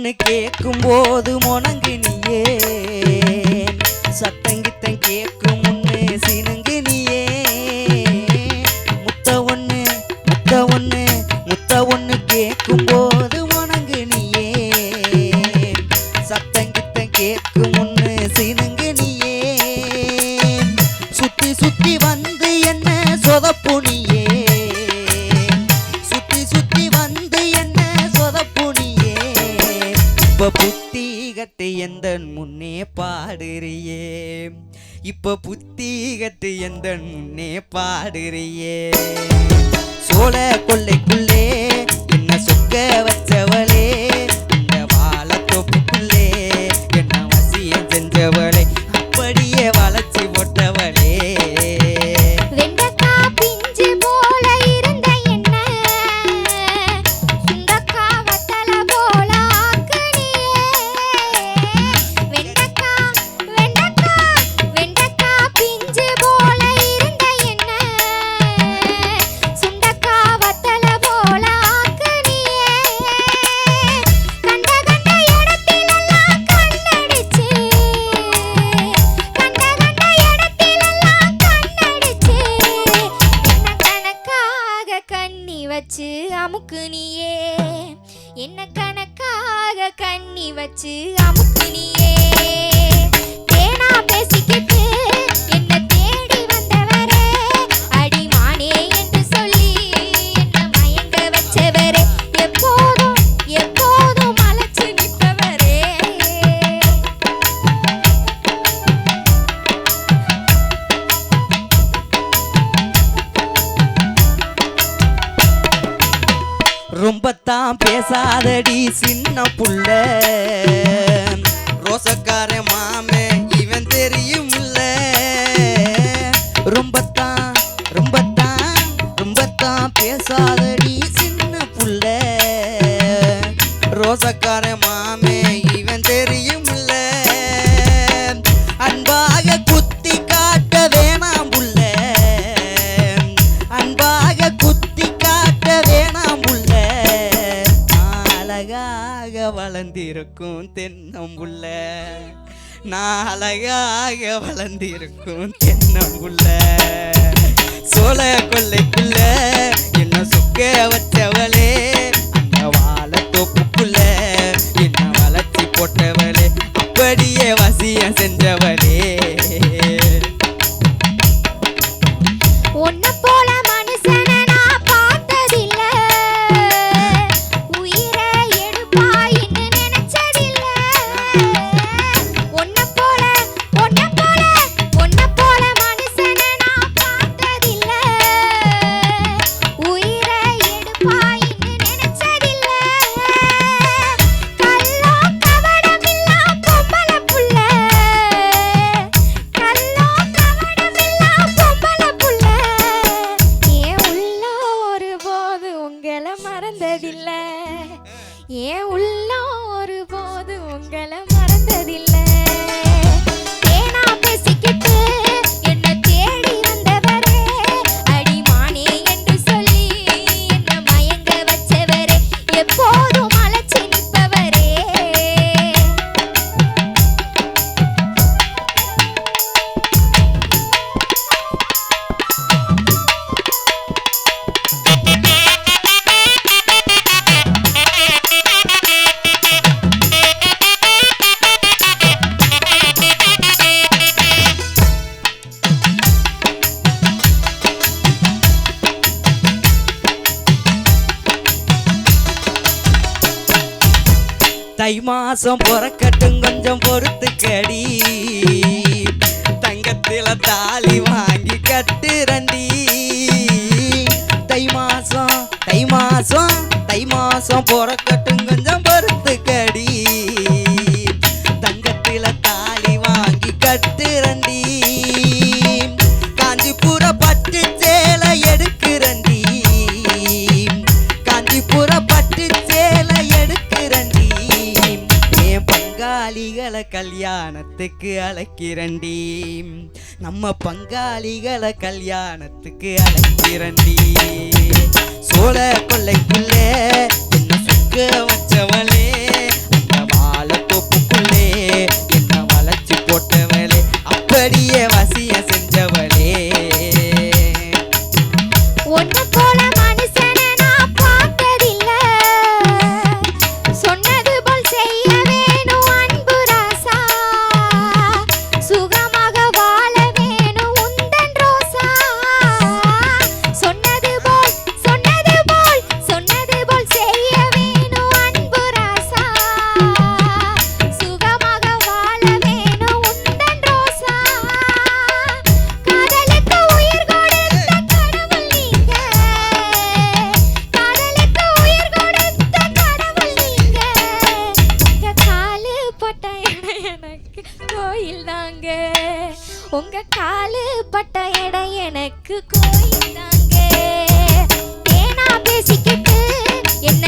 ஒண்ணு கேட்கும் போது முனங்கு நீயே சத்தங்கித்தன் கேட்கும் முன்னு சினுங்கு நீயே முத்த ஒண்ணு கேட்கும் போது முனங்கு நீயே சத்தங்கித்தன் கேட்கும் முன்னு சினுங்கு நீயே சுத்தி சுத்தி வந்து என்ன சொதப்பு நீயே சுத்தி வந்து என்ன சொதப்பு நீயே இப்ப புத்தி கட்டு எந்த முன்னே பாடுறியே இப்ப புத்தி கட்டு எந்த முன்னே பாடுறியே சோழ கொள்ளைக்குள்ளே என்ன சொக்க வச்சவளே இந்த வாழத்தோப்புக்குள்ளே என்ன வசியம் செஞ்சவளே அப்படியே வளைச்சி போட்டவளே அமுக்கு நீயே என்ன கணக்காக கண்ணி வச்சு அமுக்கு நீயே தேனா பேசிக்கிட்டு என்ன தேடி வந்தவரே அடிமானே என்று சொல்லி என்ன மயங்க வச்சவரே எப்போதும் அழைச்சு நிற்பவரே ரொம்பத்தான் பேசாதடி சின்ன புள்ள ரோசக்கார மாமே இவன் தெரியும்ல ரொம்பத்தான் பேசாதடி சின்ன புள்ள ரோசக்கார மாமே இவன் தெரியும்ல அன்பாக குத்தி காட்ட வேணாம் புள்ள அன்பாக குத்தி காட்ட வேணாம் புள்ள அழகாக வளர்ந்திருக்கும் தென்னம்புள்ள நான் அழகாக வளர்ந்திருக்கும் தென்னம்புள்ள சோழ கொள்ளைக்குள்ள என்ன சுக்க வச்சவளே அந்த வாழத்தோப்புக்குள்ள என்ன வளர்ச்சி போட்டவளே அப்படியே வசியம் செஞ்சவளே உன்னை போல மனுஷனை நான் பார்த்ததில்ல உயிரை எடுப்பாயின்னு நினைச்சதில்ல உன்னை போல மனுஷனை நான் பார்த்ததில்ல உயிரை எடுப்பாயின்னு நினைச்சதில்ல கள்ளோ கவடமில்லா பொம்பளை புள்ள கள்ளோ கவடமில்லா பொம்பளை புள்ள ஏன் உள்ள ஒருபோது உங்களை மறந்ததில்ல ஏன் உள்ள ஒருபோது உங்களை மறந்ததில்ல தேனா பேசிக்கிட்டு என்ன தேடி வந்தவரே அடிமானே என்று சொல்லி என்ன மயங்க வச்சவரே எப்போதும் அழைச்சி நிற்பவரே தை மாசம் பொறக்கட்டும் கொஞ்சம் பொறுத்துக்கடி தங்கத்தில தாலி வாங்கி கட்டுறண்டி தை மாசம் பொறக்கட்டும் கொஞ்சம் பொறுத்துக்கடி தங்கத்தில தாலி வாங்கி கட்டுறண்டி காஞ்சிபுர பட்டு சேலை எடுக்கிறண்டி காஞ்சிபுர பட்டு சேலை எடுக்கிறண்டி என் பங்காளிகளை கல்யாணத்துக்கு அழைக்கிறண்டி நம்ம பங்காளிகளை கல்யாணத்துக்கு அழைக்கிறண்டி சோழ கொள்ளைக்குள்ளே என்ன சுக்க வச்சவளே அந்த வந்தபடியே வசிய செஞ்சவளே உன்னை போல மனுஷனை நான் பார்த்ததில்ல சொன்னது போல் செய்ய வேணும் அன்பு ராசா சுகமாக வாழ வேணும் உந்தன் ரோசா சொன்னது போல் செய்ய வேணும் அன்பு ராசா சுகமாக வாழ வேணும் உந்தன் ரோசா காதலுக்கு உயிர் கொடுத்த கடவுள் நீங்க காதலுக்கு உயிர் கொடுத்த கடவுள் நீங்க உங்க காலு பட்ட இடம் எனக்கு கோயில் தாங்க உங்க காலு பட்ட இடம் எனக்கு கோயில் தாங்க தேனா பேசிக்கிட்டு என்ன